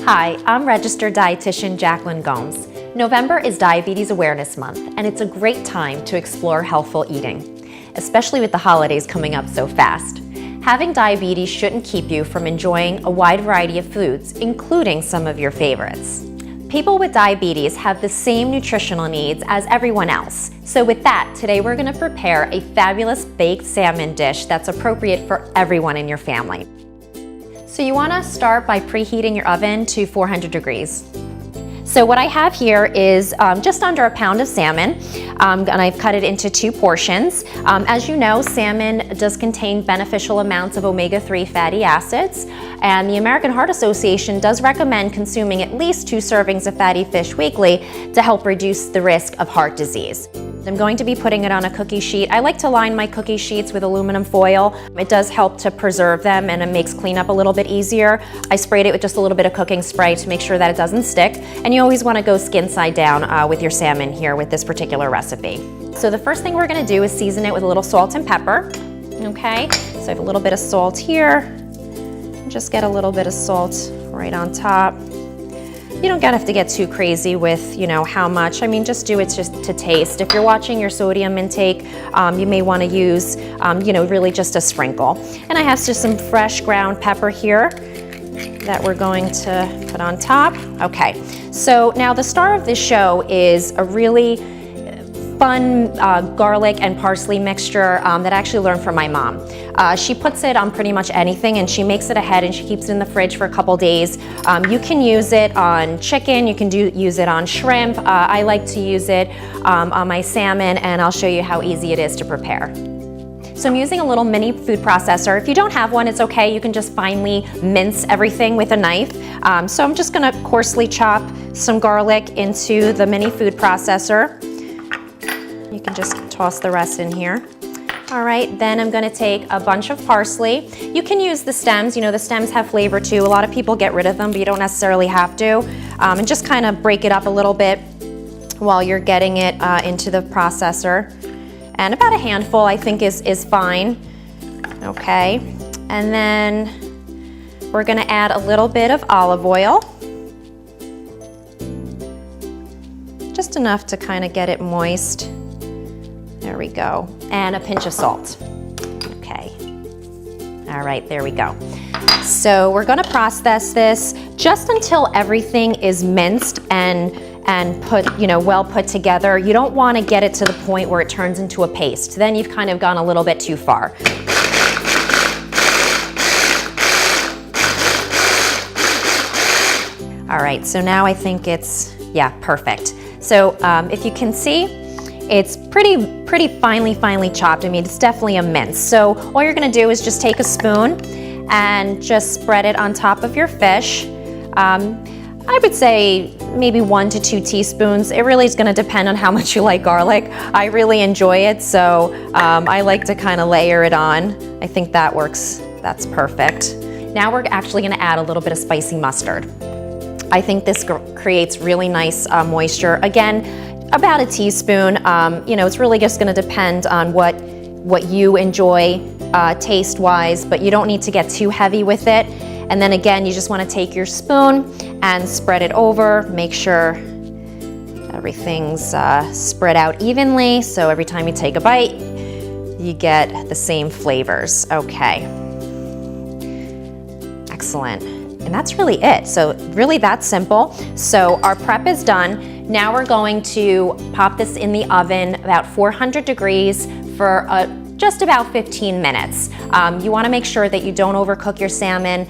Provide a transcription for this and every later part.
Hi, I'm registered dietitian Jacqueline Gomes. November is Diabetes Awareness Month, and it's a great time to explore healthful eating, especially with the holidays coming up so fast. Having diabetes shouldn't keep you from enjoying a wide variety of foods, including some of your favorites. People with diabetes have the same nutritional needs as everyone else. So with that, today we're going to prepare a fabulous baked salmon dish that's appropriate for everyone in your family. So you want to start by preheating your oven to 400 degrees. So what I have here is just under a pound of salmon, and I've cut it into 2 portions. As you know, salmon does contain beneficial amounts of omega-3 fatty acids, and the American Heart Association does recommend consuming at least 2 servings of fatty fish weekly to help reduce the risk of heart disease. I'm going to be putting it on a cookie sheet. I like to line my cookie sheets with aluminum foil. It does help to preserve them and it makes cleanup a little bit easier. I sprayed it with just a little bit of cooking spray to make sure that it doesn't stick. And you always want to go skin side down with your salmon here with this particular recipe. So the first thing we're going to do is season it with a little salt and pepper. Okay, so I have a little bit of salt here. Just get a little bit of salt right on top. You don't have to get too crazy with, how much. I mean, just do it just to taste. If you're watching your sodium intake, you may want to use, really just a sprinkle. And I have just some fresh ground pepper here that we're going to put on top. Okay, so now the star of this show is a really fun garlic and parsley mixture that I actually learned from my mom. She puts it on pretty much anything and she makes it ahead and she keeps it in the fridge for a couple days. You can use it on chicken, you can use it on shrimp. I like to use it on my salmon, and I'll show you how easy it is to prepare. So I'm using a little mini food processor. If you don't have one, it's okay. You can just finely mince everything with a knife. So I'm just gonna coarsely chop some garlic into the mini food processor. You can just toss the rest in here. All right, then I'm gonna take a bunch of parsley. You can use the stems, the stems have flavor too. A lot of people get rid of them, but you don't necessarily have to. And just kind of break it up a little bit while you're getting it into the processor. And about a handful I think is fine. Okay, and then we're gonna add a little bit of olive oil. Just enough to kind of get it moist. There we go. And a pinch of salt. Okay. All right, there we go. So we're gonna process this just until everything is minced and put, well put together. You don't wanna get it to the point where it turns into a paste. Then you've kind of gone a little bit too far. All right, so now I think it's, perfect. So if you can see, it's pretty finely chopped. I mean, it's definitely a mince. So all you're gonna do is just take a spoon and just spread it on top of your fish. I would say maybe 1 to 2 teaspoons. It really is gonna depend on how much you like garlic. I really enjoy it, so I like to kind of layer it on. I think that works, that's perfect. Now we're actually gonna add a little bit of spicy mustard. I think this creates really nice moisture. Again, about a teaspoon. It's really just gonna depend on what you enjoy taste-wise, but you don't need to get too heavy with it. And then again, you just wanna take your spoon and spread it over, make sure everything's spread out evenly, so every time you take a bite, you get the same flavors. Okay. Excellent. And that's really it. So really that's simple. So our prep is done. Now we're going to pop this in the oven about 400 degrees for just about 15 minutes. You wanna make sure that you don't overcook your salmon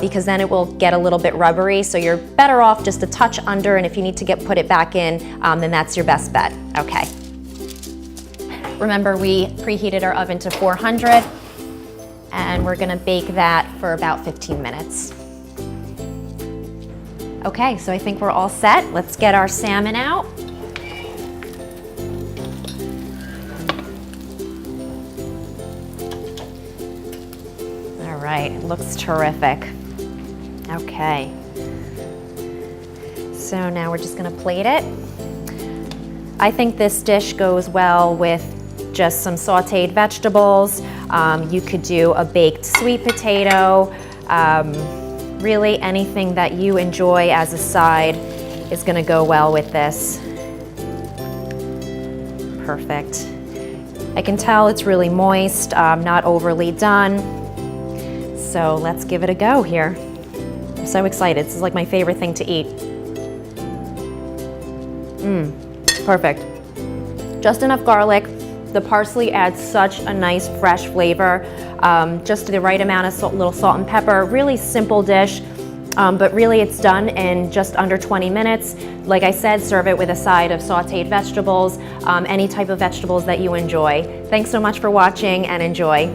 because then it will get a little bit rubbery, so you're better off just a touch under, and if you need to put it back in, then that's your best bet. Okay. Remember, we preheated our oven to 400, and we're gonna bake that for about 15 minutes. Okay, so I think we're all set. Let's get our salmon out. All right, looks terrific. Okay. So now we're just gonna plate it. I think this dish goes well with just some sauteed vegetables. You could do a baked sweet potato. Really, anything that you enjoy as a side is gonna go well with this. Perfect. I can tell it's really moist, not overly done. So let's give it a go here. I'm so excited. This is like my favorite thing to eat. Perfect. Just enough garlic. The parsley adds such a nice fresh flavor. Just the right amount of little salt and pepper. Really simple dish, but really it's done in just under 20 minutes. Like I said, serve it with a side of sauteed vegetables, any type of vegetables that you enjoy. Thanks so much for watching and enjoy.